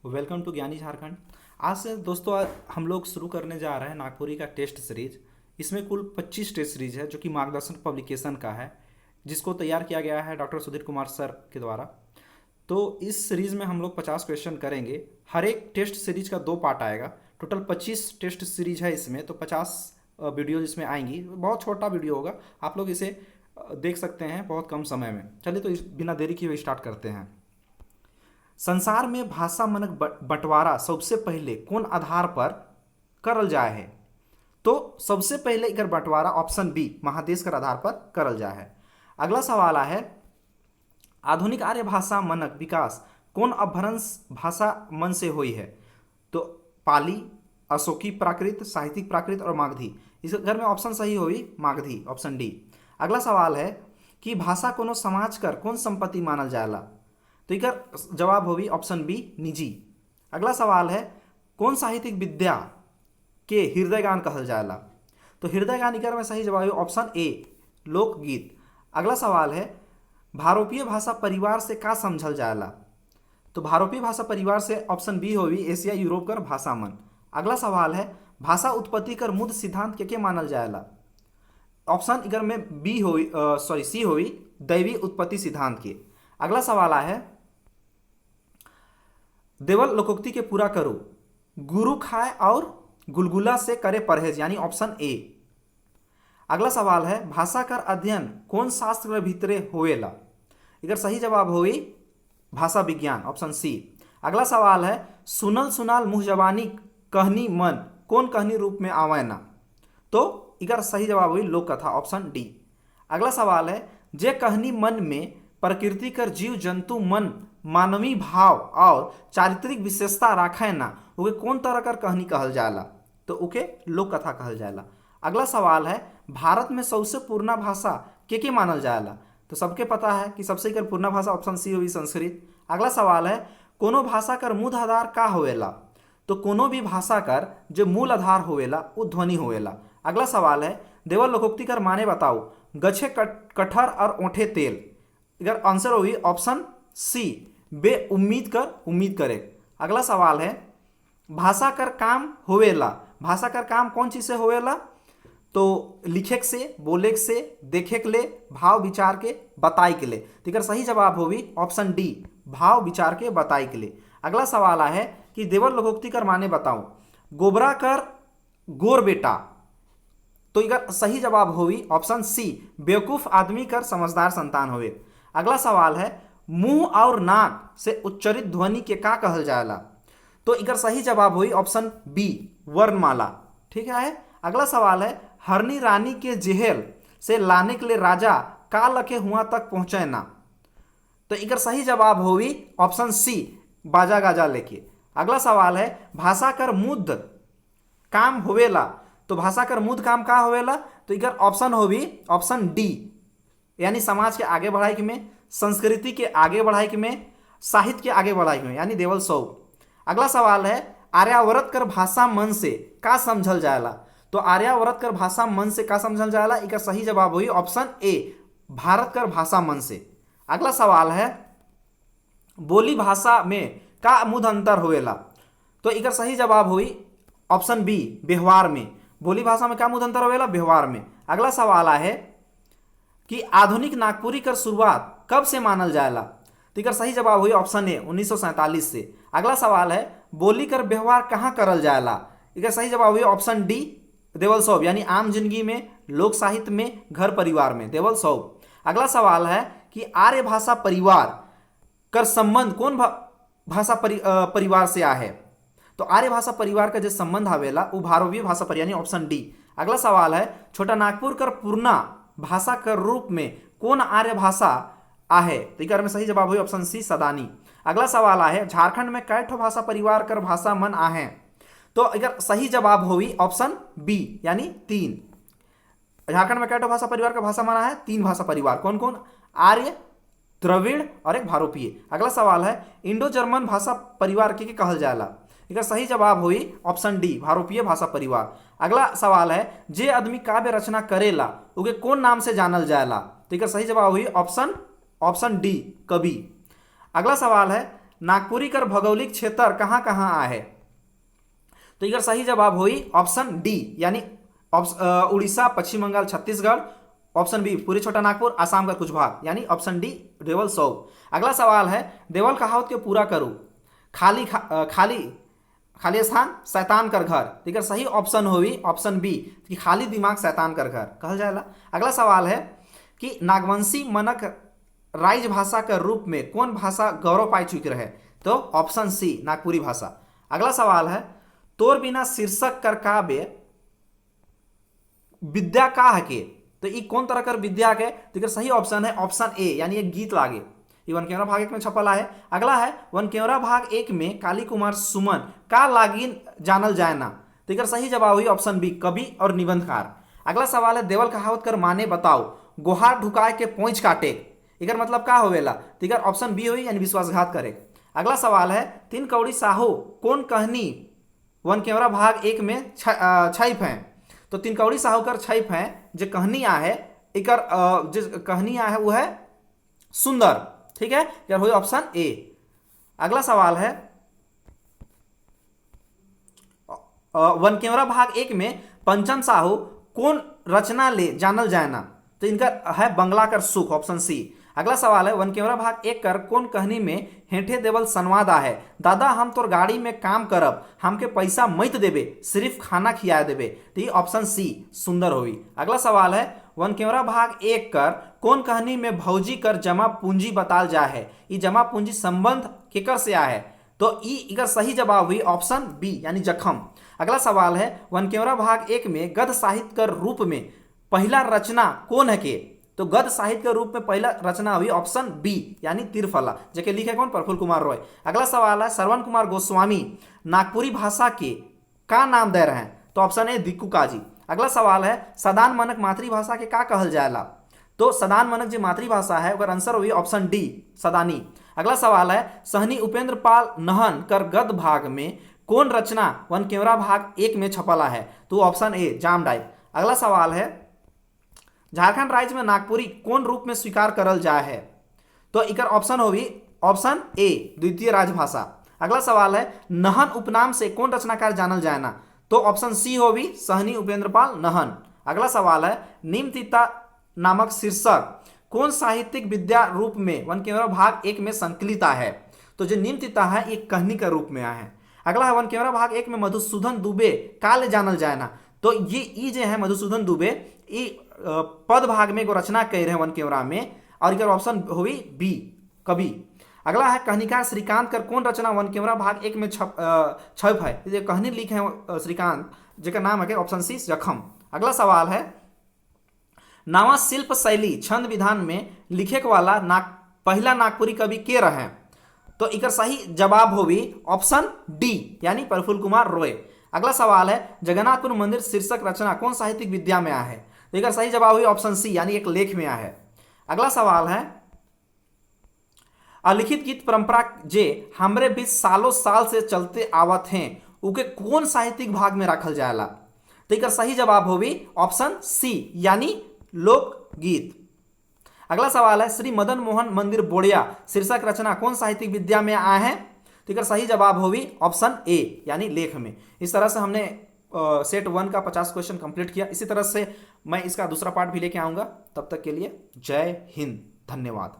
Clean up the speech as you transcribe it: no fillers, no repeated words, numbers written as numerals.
Welcome to ज्ञानी झारखंड। आज से दोस्तों हम लोग शुरू करने जा रहे हैं नागपुरी का टेस्ट सीरीज। इसमें कुल 25 टेस्ट सीरीज है जो कि मार्गदर्शन पब्लिकेशन का है, जिसको तैयार किया गया है डॉक्टर सुधीर कुमार सर के द्वारा। तो इस सीरीज में हम लोग 50 क्वेश्चन करेंगे। हर एक टेस्ट सीरीज का 2 पार्ट आएगा। टोटल 25 टेस्ट सीरीज है इसमें, तो 50 वीडियो इसमें आएंगी। बहुत छोटा वीडियो होगा, आप लोग इसे देख सकते हैं बहुत कम समय में। चलिए तो बिना देरी किए हुए स्टार्ट करते हैं। संसार में भाषा मनक बंटवारा सबसे पहले कौन आधार पर करल जाए है? तो सबसे पहले इकर बंटवारा ऑप्शन बी महादेश कर आधार पर करल जाए है। अगला सवाल है, आधुनिक आर्य भाषा मनक विकास कौन अपभ्रंश भाषा मन से हुई है? तो पाली, अशोकी प्राकृत, साहित्यिक प्राकृत और मागधी। इस घर में ऑप्शन सही हुई मागधी, ऑप्शन डी। अगला सवाल है कि भाषा कोनो समाज कर कौन संपत्ति मानल जाएला? तो इकर जवाब होगी ऑप्शन बी निजी। अगला सवाल है, कौन साहित्यिक विद्या के हृदय गान कहल जाएला? तो हृदय गान इकर में सही जवाब है ऑप्शन ए लोकगीत। अगला सवाल है, भारोपीय भाषा परिवार से का समझल जाएला? तो भारोपीय भाषा परिवार से ऑप्शन बी होगी एशिया यूरोप कर भाषा मन। अगला सवाल है, भाषा उत्पत्ति कर मुद सिद्धांत के मानल जाएला? ऑप्शन इधर में बी हो सी हुई दैवी उत्पत्ति सिद्धांत के। अगला सवाल है, देवल लोकोक्ति के पूरा करो, गुरु खाए और गुलगुला से करे परहेज, यानी ऑप्शन ए। अगला सवाल है, भाषा का अध्ययन कौन शास्त्र के भीतरे होवेला? इधर सही जवाब होगी भाषा विज्ञान, ऑप्शन सी। अगला सवाल है, सुनल सुनाल मुँह जबानी कहनी मन कौन कहनी रूप में आवे ना? तो इधर सही जवाब हुई लोक कथा, ऑप्शन डी। अगला सवाल है, जे कहनी मन में प्रकृति कर जीव जंतु मन मानवीय भाव और चारित्रिक विशेषता राखे ना, उके कौन तरह कर कहनी कहल जाला? तो उके लोक कथा कहल जाला। अगला सवाल है, भारत में सबसे पुराना भाषा के मानल जाएला? तो सबके पता है कि सबसे कर पुराना भाषा ऑप्शन सी हुई संस्कृत। अगला सवाल है, कोनो भाषा कर मूल आधार का होवेला? तो कोनो भी भाषा कर जो मूल आधार होवेला वो ध्वनि होवेला। अगला सवाल है, देवल लोकोक्ति कर माने बताओ, गछे कटहर और ओंठे तेल। इधर आंसर होगी ऑप्शन सी बे उम्मीद करे। अगला सवाल है, भाषा कर काम होवेला, भाषा कर काम कौन चीज से होवेला? तो लिखे से, बोले से, देखे के ले, भाव विचार के, बताई के ले। तो इधर सही जवाब होगी ऑप्शन डी भाव विचार के, बताई के ले। अगला सवाल है कि देवल लोकोक्ति कर माने बताओ, गोबरा कर गोर बेटा। तो इधर सही जवाब होगी ऑप्शन सी बेवकूफ आदमी कर समझदार संतान होवे। अगला सवाल है, मुंह और नाक से उच्चरित ध्वनि के का कहल जाएला? तो इधर सही जवाब हुई ऑप्शन बी वर्णमाला। ठीक है। अगला सवाल है, हरनी रानी के जेहल से लाने के लिए राजा का लखे हुआ तक पहुंचे ना? तो इधर सही जवाब होगी ऑप्शन सी बाजा गाजा लेके। अगला सवाल है, भाषा कर मुद काम होवेला, तो भाषा कर मुद काम का होवेला? तो इधर ऑप्शन होगी ऑप्शन डी यानी समाज के आगे बढ़ाई के में, संस्कृति के आगे बढ़ाई के में, साहित्य के आगे बढ़ाई के में, यानी देवल सौ। अगला सवाल है, आर्यावर्त कर भाषा मन से का समझल जाएला? तो आर्यावर्त कर भाषा मन से का समझल जाएला? इनका सही जवाब हुई ऑप्शन ए भारत कर भाषा मन से। अगला सवाल है, बोली भाषा में का मुद अंतर होवेला? तो इनका सही जवाब हुई ऑप्शन बी व्यवहार में। बोली भाषा में क्या मुद अंतर होवेला? व्यवहार में। अगला सवाल है कि आधुनिक नागपुरी कर शुरुआत कब से मानल जाएला? तो इकर सही जवाब हुई ऑप्शन ए 1947 से। अगला सवाल है, बोली कर व्यवहार कहाँ करल जाएला? इकर सही जवाब हुई ऑप्शन डी देवल सौब, यानी आम जिंदगी में, लोक साहित्य में, घर परिवार में, देवल सौब। अगला सवाल है कि आर्य भाषा परिवार कर संबंध कौन भाषा परिवार से आ है? तो आर्य भाषा परिवार का जो संबंध आवेला वो भारतीय भाषा पर, यानी ऑप्शन डी। अगला सवाल है, छोटा नागपुर कर पूर्णा भाषा कर रूप में कौन आर्य भाषा आहे? तो इकर में सही जवाब हुई ऑप्शन सी सदानी। अगला सवाल है, झारखंड में कै ठो भाषा परिवार कर भाषा मन आहे? तो इधर सही जवाब हुई ऑप्शन बी यानी 3। झारखंड में कै ठो भाषा परिवार का भाषा मन आहे? 3 भाषा परिवार। कौन कौन? आर्य, द्रविड़ और एक भारोपीय। अगला सवाल है, इंडो जर्मन भाषा परिवार के कहल जाएला? इधर सही जवाब हुई ऑप्शन डी भारोपीय भाषा परिवार। अगला सवाल है, जे आदमी काव्य रचना करेला उके कौन नाम से जानल जाएला? तो इधर सही जवाब हुई ऑप्शन डी कवि। अगला सवाल है, नागपुरी कर भौगोलिक क्षेत्र कहाँ कहाँ आहे? तो इधर सही जवाब हुई ऑप्शन डी, यानी उड़ीसा, पश्चिम बंगाल, छत्तीसगढ़। ऑप्शन बी पूरी छोटा नागपुर, आसाम का कुछ भाग, यानी ऑप्शन डी देवल 100। अगला सवाल है देवल कहावत के पूरा करूँ, खाली स्थान शैतान कर घर। ठीक है, सही ऑप्शन हुई ऑप्शन बी कि खाली दिमाग शैतान कर घर कहल जाएगा। अगला सवाल है कि नागवंशी मनक राइज भाषा के रूप में कौन भाषा गौरव पाई चुकी रहे? तो ऑप्शन सी नागपुरी भाषा। अगला सवाल है तोर बिना शीर्षक कर काव्य विद्या का है के? तो ये कौन तरह कर विद्या के? तो सही ऑप्शन है ऑप्शन ए, यानी एक गीत लागे। ये वन केवरा भाग 1 में छपला है। अगला है वन केवरा भाग 1 में काली कुमार सुमन का लागिन जानल जाए ना? तो सही जवाब हुई ऑप्शन बी कवि और निबंधकार। अगला सवाल है देवल कहावत कर माने बताओ, गोहार ढुकाए के पोंछ काटे, इकर मतलब का होवेला? तो ऑप्शन बी हुई, यानी विश्वासघात करे। अगला सवाल है तीन कौड़ी साहू कौन कहनी वन केवरा भाग 1 में छाइप है? तो तीन कौड़ी साहू कर छाइप है जो कहनी आ है, इकर जो कहनी आ है वो है सुंदर। ठीक है, यार हुई ऑप्शन ए। अगला सवाल है वन केवरा भाग 1 में पंचम साहू कौन रचना ले जानल जाए ना? तो इनका है बंगला कर सुख, ऑप्शन सी। अगला सवाल है वन केवरा भाग 1 कर कौन कहनी में हेठे देवल संवाद आहे, दादा हम तोर गाड़ी में काम करब, हमके पैसा मत देबे, सिर्फ खाना खिया देबे। तो ये ऑप्शन सी सुंदर हुई। अगला सवाल है वन केवरा भाग 1 कर कौन कहनी में भौजी कर जमा पूंजी बताल जा है, ये जमा पूंजी संबंध केकर से आ है? तो इकर सही जवाब हुई ऑप्शन बी, यानी जखम। अगला सवाल है वन केवरा भाग 1 में गद्य साहित्य कर रूप में पहला रचना कौन है के? तो गद्य साहित्य के रूप में पहला रचना हुई ऑप्शन बी, यानी तिरफला, जेके लिखे कौन? प्रफुल्ल कुमार रॉय। अगला सवाल है श्रवण कुमार गोस्वामी नागपुरी भाषा के का नाम दे रहे हैं? तो ऑप्शन ए दिक्कू काजी। अगला सवाल है सदान मनक मातृभाषा के का कहल जाएला? तो सदान मनक जो मातृभाषा है उसका आंसर हुई ऑप्शन डी सदानी। अगला सवाल है सहनी उपेंद्र पाल नहन कर गद्य भाग में कौन रचना वन केवरा भाग 1 में छपला है? तो ऑप्शन ए जामडाई। अगला सवाल है झारखंड राज्य में नागपुरी कौन रूप में स्वीकार करल जाए है? तो इकर ऑप्शन होगी ऑप्शन ए द्वितीय राजभाषा। अगला सवाल है नहन उपनाम से कौन रचनाकार जानल जाए ना? तो ऑप्शन सी होगी सहनी उपेंद्र पाल नहन। अगला सवाल है निम्नतिता नामक शीर्षक कौन साहित्यिक विद्या रूप में वन केवरा भाग 1 में संकलित है? तो जो निम्नतिता है ये कहनी का रूप में है। अगला है वन केवरा भाग 1 में मधुसूदन दुबे काले जानल जाए ना? तो ये जो है मधुसूदन दुबे ये पद भाग में एगो रचना कह रहे हैं वन केवरा में, और इधर ऑप्शन हुई बी कवि। अगला है कहानीकार श्रीकांत कर कौन रचना वन केवरा भाग 1 में छप है? ये कहानी लिखे हैं श्रीकांत, जिसका नाम है ऑप्शन सी जखम। अगला सवाल है नवा शिल्प शैली छंद विधान में लिखे वाला पहला नागपुरी कवि के रहे? तो इकर सही जवाब होगी ऑप्शन डी, यानी प्रफुल्ल कुमार रॉय। अगला सवाल है जगन्नाथपुर मंदिर शीर्षक रचना कौन साहित्यिक विद्या में आ है? तो इकर सही जवाब हुई ऑप्शन सी, यानी एक लेख में आ है। अगला सवाल है अलिखित गीत परंपरा जे हमरे बीच सालों साल से चलते आवत हैं उके कौन साहित्यिक भाग में रखल जाएला? तो इकर सही जवाब होगी ऑप्शन सी, यानी लोकगीत। अगला सवाल है श्री मदन मोहन मंदिर बोड़िया शीर्षक रचना कौन साहित्यिक विद्या में आए हैं? तो इकर सही जवाब होगी ऑप्शन ए, यानी लेख में। इस तरह से हमने सेट 1 का 50 क्वेश्चन कंप्लीट किया। इसी तरह से मैं इसका दूसरा पार्ट भी लेके आऊंगा। तब तक के लिए जय हिंद, धन्यवाद।